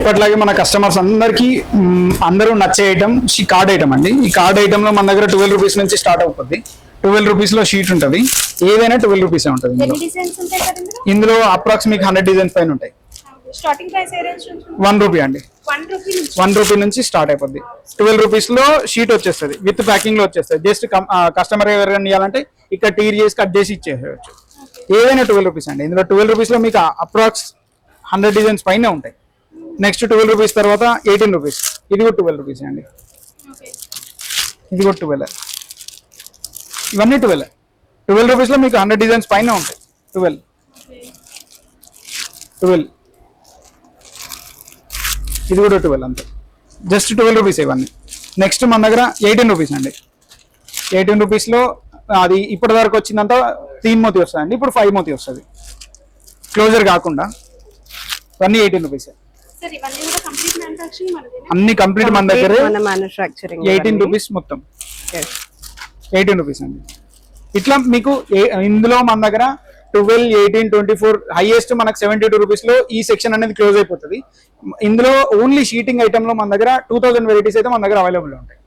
ఇప్పట్లాగే మన కస్టమర్స్ అందరూ నచ్చే ఐటమ్ కార్డ్ ఐటమ్ అండి. ఈ కార్డ్ ఐటమ్ లో మన దగ్గర 12 రూపీస్ నుంచి స్టార్ట్ అవుతుంది. 12 రూపీస్ లో షీట్ ఉంటుంది. ఏదైనా 12 రూపీస్ ఉంటుంది. ఇందులో అప్రాక్సిమేట్ 100 డిజైన్స్ పైన ఉంటాయి. స్టార్టింగ్ ప్రైస్ ఏ రేంజ్ నుంచి? 1 రూపీ అండి. 1 రూపీ నుంచి స్టార్ట్ అయిపోద్ది. 12 రూపీస్ లో షీట్ వచ్చేస్తుంది, విత్ ప్యాకింగ్ లో వచ్చేస్తుంది. జస్ట్ కస్టమర్ ఎవరైనా ఇవ్వాలంటే ఇక్కడ టీర్ చేసి కట్ చేసి ఇచ్చేసేయచ్చు. ఏదైనా 12 రూపీస్ అండి. ఇందులో 12 రూపీస్ లో మీకు అప్రాక్స్ 100 డిజైన్స్ పైన ఉంటాయి. నెక్స్ట్ 12 రూపీస్ తర్వాత 18 రూపీస్. ఇది కూడా 12 రూపీస్ అండి. ఇది కూడా 12. ఇవన్నీ 12 రూపీస్ లో మీకు 100 డిజైన్స్ పైన ఉంటాయి. 12 ఇది కూడా 12 అంతే. జస్ట్ 12 రూపీస్ ఇవన్నీ. నెక్స్ట్ మన దగ్గర 18 రూపీస్ అండి. 18 రూపీస్ లో అది ఇప్పటి వరకు వచ్చిందంతా 3 మోతీ వస్తుంది. ఇప్పుడు 5 మోతీ వస్తుంది, క్లోజర్ కాకుండా. ఇవన్నీ 18 రూపీస్. అన్ని కంప్లీట్ మన దగ్గర 18 రూపీస్ మొత్తం. 18 రూపీస్ అండి. ఇట్లా మీకు ఇందులో మన దగ్గర 12, 18, 24 హైయెస్ట్ మనకు 72 రూపీస్ లో ఈ సెక్షన్ అనేది క్లోజ్ అయిపోతుంది. ఇందులో ఓన్లీ షీటింగ్ ఐటమ్ లో మన దగ్గర 2000 వెరైటీస్ అయితే మన దగ్గర అవైలబుల్ ఉంటాయి.